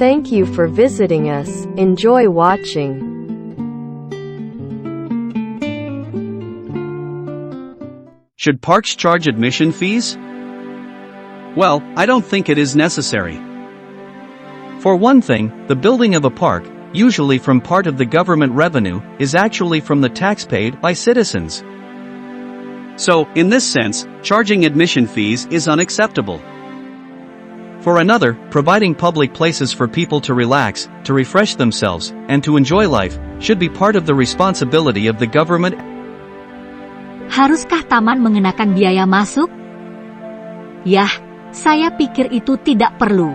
Thank you for visiting us. Enjoy watching. Should parks charge admission fees? Well, I don't think it is necessary. For one thing, the building of a park, usually from part of the government revenue, is actually from the tax paid by citizens. So, in this sense, charging admission fees is unacceptable. For another, providing public places for people to relax, to refresh themselves, and to enjoy life, should be part of the responsibility of the government. Haruskah taman mengenakan biaya masuk? Yah, saya pikir itu tidak perlu.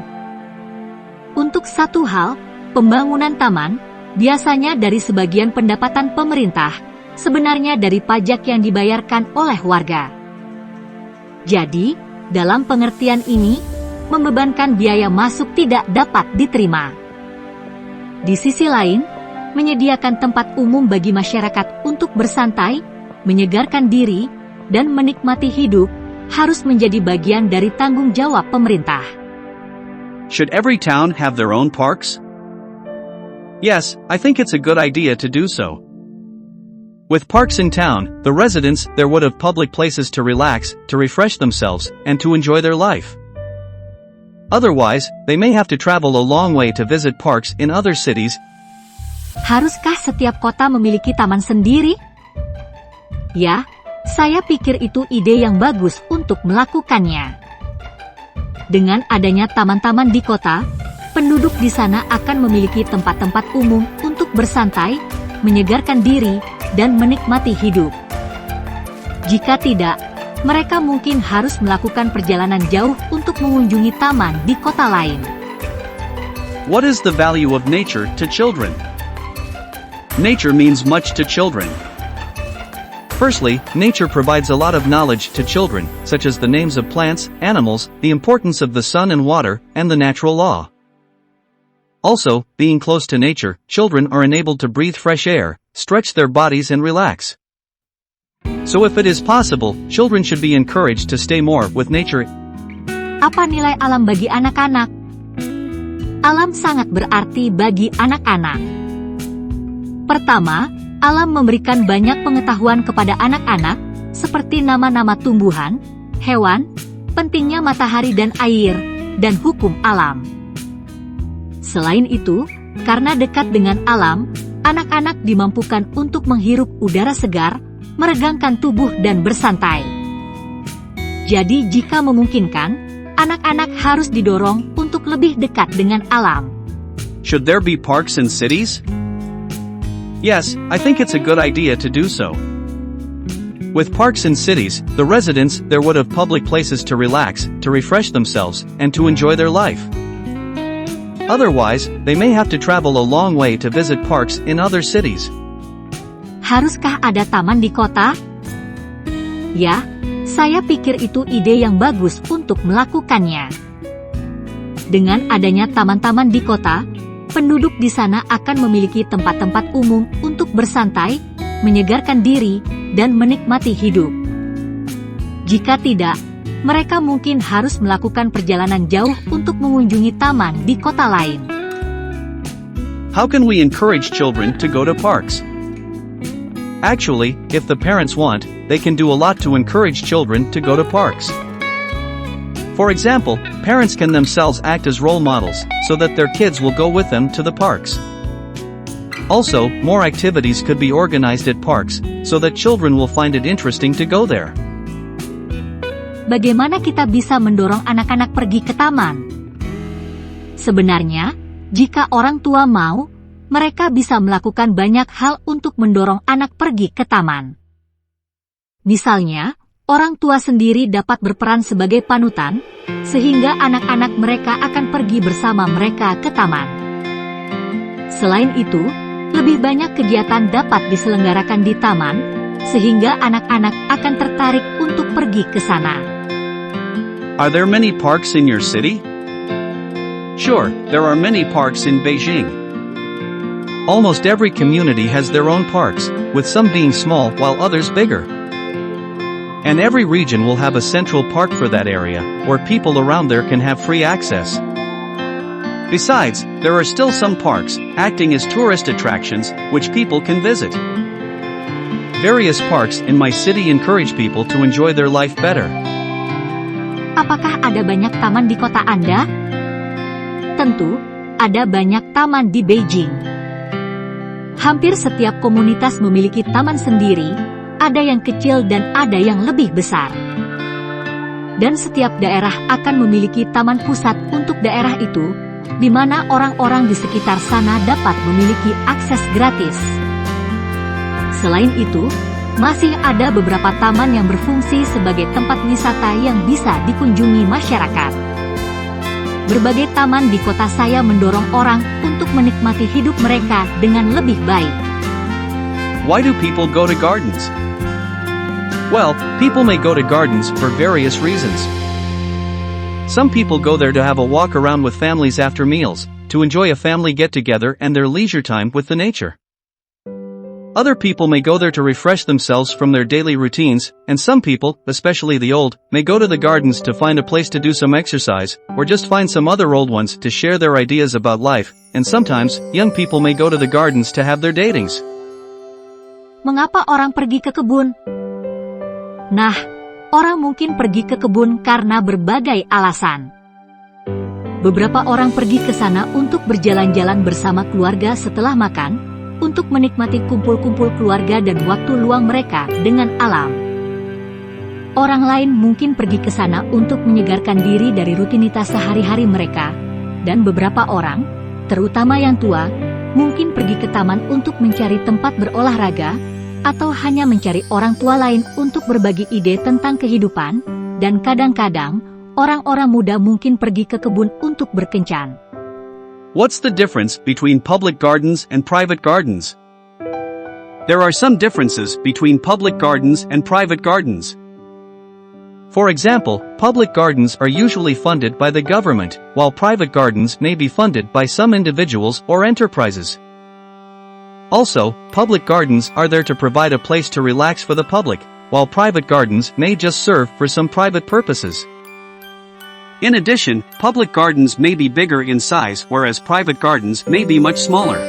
Untuk satu hal, pembangunan taman, biasanya dari sebagian pendapatan pemerintah, sebenarnya dari pajak yang dibayarkan oleh warga. Jadi, dalam pengertian ini, membebankan biaya masuk tidak dapat diterima. Di sisi lain, menyediakan tempat umum bagi masyarakat untuk bersantai, menyegarkan diri, dan menikmati hidup, harus menjadi bagian dari tanggung jawab pemerintah. Should every town have their own parks? Yes, I think it's a good idea to do so. With parks in town, the residents there would have public places to relax, to refresh themselves, and to enjoy their life. Otherwise, they may have to travel a long way to visit parks in other cities. Haruskah setiap kota memiliki taman sendiri? Ya, saya pikir itu ide yang bagus untuk melakukannya. Dengan adanya taman-taman di kota, penduduk di sana akan memiliki tempat-tempat umum untuk bersantai, menyegarkan diri, dan menikmati hidup. Jika tidak, mereka mungkin harus melakukan perjalanan jauh untuk mengunjungi taman di kota lain. What is the value of nature to children? Nature means much to children. Firstly, nature provides a lot of knowledge to children, such as the names of plants, animals, the importance of the sun and water, and the natural law. Also, being close to nature, children are enabled to breathe fresh air, stretch their bodies and relax. So if it is possible, children should be encouraged to stay more with nature. Apa nilai alam bagi anak-anak? Alam sangat berarti bagi anak-anak. Pertama, alam memberikan banyak pengetahuan kepada anak-anak, seperti nama-nama tumbuhan, hewan, pentingnya matahari dan air, dan hukum alam. Selain itu, karena dekat dengan alam, anak-anak dimampukan untuk menghirup udara segar, meregangkan tubuh dan bersantai. Jadi jika memungkinkan, anak-anak harus didorong untuk lebih dekat dengan alam. Should there be parks in cities? Yes, I think it's a good idea to do so. With parks in cities, the residents there would have public places to relax, to refresh themselves, and to enjoy their life. Otherwise, they may have to travel a long way to visit parks in other cities. Haruskah ada taman di kota? Ya, saya pikir itu ide yang bagus untuk melakukannya. Dengan adanya taman-taman di kota, penduduk di sana akan memiliki tempat-tempat umum untuk bersantai, menyegarkan diri, dan menikmati hidup. Jika tidak, mereka mungkin harus melakukan perjalanan jauh untuk mengunjungi taman di kota lain. How can we encourage children to go to parks? Actually, if the parents want, they can do a lot to encourage children to go to parks. For example, parents can themselves act as role models, so that their kids will go with them to the parks. Also, more activities could be organized at parks, so that children will find it interesting to go there. Bagaimana kita bisa mendorong anak-anak pergi ke taman? Sebenarnya, jika orang tua mau, mereka bisa melakukan banyak hal untuk mendorong anak pergi ke taman. Misalnya, orang tua sendiri dapat berperan sebagai panutan, sehingga anak-anak mereka akan pergi bersama mereka ke taman. Selain itu, lebih banyak kegiatan dapat diselenggarakan di taman, sehingga anak-anak akan tertarik untuk pergi ke sana. Are there many parks in your city? Sure, there are many parks in Beijing. Almost every community has their own parks, with some being small while others bigger. And every region will have a central park for that area, where people around there can have free access. Besides, there are still some parks, acting as tourist attractions, which people can visit. Various parks in my city encourage people to enjoy their life better. Apakah ada banyak taman di kota Anda? Tentu, ada banyak taman di Beijing. Hampir setiap komunitas memiliki taman sendiri, ada yang kecil dan ada yang lebih besar. Dan setiap daerah akan memiliki taman pusat untuk daerah itu, di mana orang-orang di sekitar sana dapat memiliki akses gratis. Selain itu, masih ada beberapa taman yang berfungsi sebagai tempat wisata yang bisa dikunjungi masyarakat. Berbagai taman di kota saya mendorong orang untuk menikmati hidup mereka dengan lebih baik. Why do people go to gardens? Well, people may go to gardens for various reasons. Some people go there to have a walk around with families after meals, to enjoy a family get-together and their leisure time with the nature. Other people may go there to refresh themselves from their daily routines, and some people, especially the old, may go to the gardens to find a place to do some exercise, or just find some other old ones to share their ideas about life, and sometimes, young people may go to the gardens to have their datings. Mengapa orang pergi ke kebun? Nah, orang mungkin pergi ke kebun karena berbagai alasan. Beberapa orang pergi ke sana untuk berjalan-jalan bersama keluarga setelah makan, untuk menikmati kumpul-kumpul keluarga dan waktu luang mereka dengan alam. Orang lain mungkin pergi ke sana untuk menyegarkan diri dari rutinitas sehari-hari mereka, dan beberapa orang, terutama yang tua, mungkin pergi ke taman untuk mencari tempat berolahraga, atau hanya mencari orang tua lain untuk berbagi ide tentang kehidupan, dan kadang-kadang, orang-orang muda mungkin pergi ke kebun untuk berkencan. What's the difference between public gardens and private gardens? There are some differences between public gardens and private gardens. For example, public gardens are usually funded by the government, while private gardens may be funded by some individuals or enterprises. Also, public gardens are there to provide a place to relax for the public, while private gardens may just serve for some private purposes. In addition, public gardens may be bigger in size whereas private gardens may be much smaller.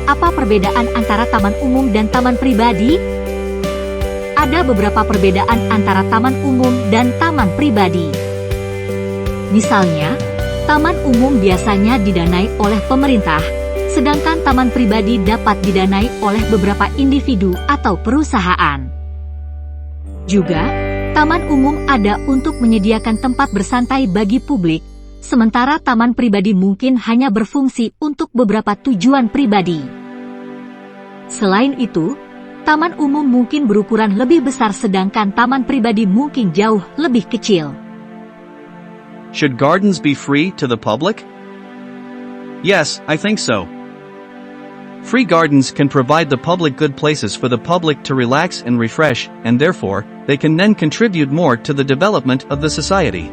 Apa perbedaan antara taman umum dan taman pribadi? Ada beberapa perbedaan antara taman umum dan taman pribadi. Misalnya, taman umum biasanya didanai oleh pemerintah, sedangkan taman pribadi dapat didanai oleh beberapa individu atau perusahaan. Juga, taman umum ada untuk menyediakan tempat bersantai bagi publik, sementara taman pribadi mungkin hanya berfungsi untuk beberapa tujuan pribadi. Selain itu, taman umum mungkin berukuran lebih besar sedangkan taman pribadi mungkin jauh lebih kecil. Should gardens be free to the public? Yes, I think so. Free gardens can provide the public good places for the public to relax and refresh, and therefore, they can then contribute more to the development of the society.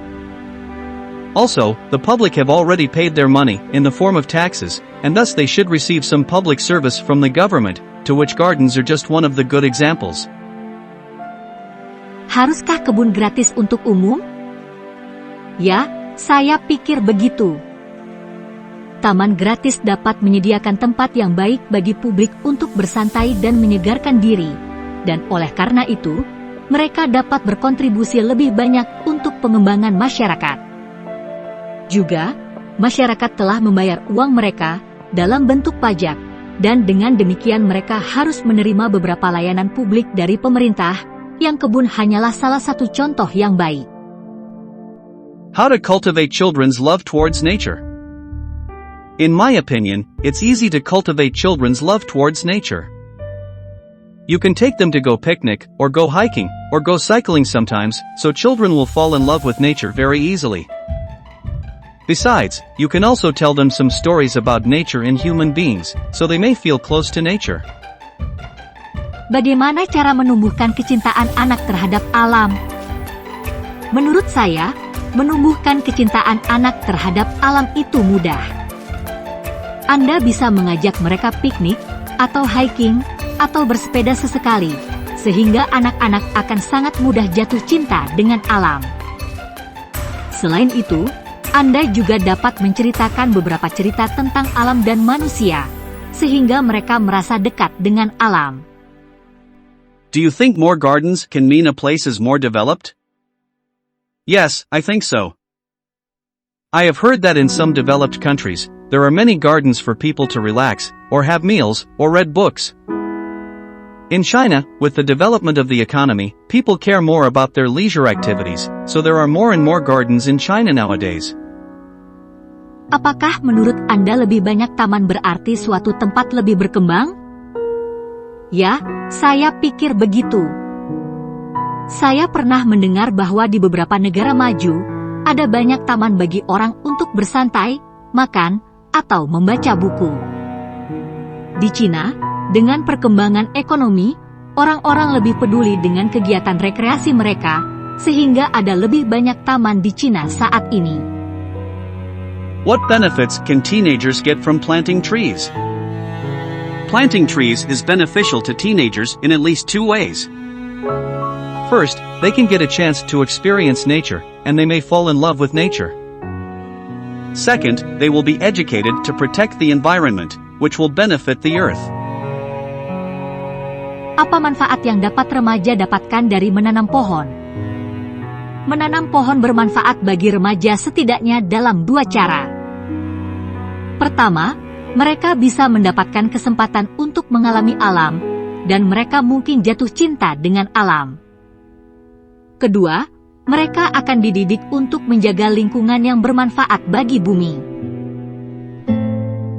Also, the public have already paid their money in the form of taxes, and thus they should receive some public service from the government, to which gardens are just one of the good examples. Haruskah kebun gratis untuk umum? Ya, saya pikir begitu. Taman gratis dapat menyediakan tempat yang baik bagi publik untuk bersantai dan menyegarkan diri, dan oleh karena itu, mereka dapat berkontribusi lebih banyak untuk pengembangan masyarakat. Juga, masyarakat telah membayar uang mereka dalam bentuk pajak, dan dengan demikian mereka harus menerima beberapa layanan publik dari pemerintah, yang kebun hanyalah salah satu contoh yang baik. How to cultivate children's love towards nature? In my opinion, it's easy to cultivate children's love towards nature. You can take them to go picnic, or go hiking, or go cycling sometimes, so children will fall in love with nature very easily. Besides, you can also tell them some stories about nature and human beings, so they may feel close to nature. Bagaimana cara menumbuhkan kecintaan anak terhadap alam? Menurut saya, menumbuhkan kecintaan anak terhadap alam itu mudah. Anda bisa mengajak mereka piknik, atau hiking, atau bersepeda sesekali, sehingga anak-anak akan sangat mudah jatuh cinta dengan alam. Selain itu, Anda juga dapat menceritakan beberapa cerita tentang alam dan manusia, sehingga mereka merasa dekat dengan alam. Do you think more gardens can mean a place is more developed? Yes, I think so. I have heard that in some developed countries, there are many gardens for people to relax, or have meals, or read books. In China, with the development of the economy, people care more about their leisure activities, so there are more and more gardens in China nowadays. Apakah menurut Anda lebih banyak taman berarti suatu tempat lebih berkembang? Ya, saya pikir begitu. Saya pernah mendengar bahwa di beberapa negara maju, ada banyak taman bagi orang untuk bersantai, makan, atau membaca buku. Di Cina, dengan perkembangan ekonomi, orang-orang lebih peduli dengan kegiatan rekreasi mereka, sehingga ada lebih banyak taman di Cina saat ini. What benefits can teenagers get from planting trees? Planting trees is beneficial to teenagers in at least 2 ways. First, they can get a chance to experience nature, and they may fall in love with nature. Second, they will be educated to protect the environment, which will benefit the earth. Apa manfaat yang dapat remaja dapatkan dari menanam pohon? Menanam pohon bermanfaat bagi remaja setidaknya dalam 2 cara. Pertama, mereka bisa mendapatkan kesempatan untuk mengalami alam, dan mereka mungkin jatuh cinta dengan alam. Kedua, mereka akan dididik untuk menjaga lingkungan yang bermanfaat bagi bumi.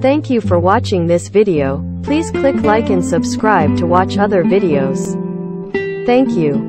Thank you for watching this video. Please click like and subscribe to watch other videos. Thank you.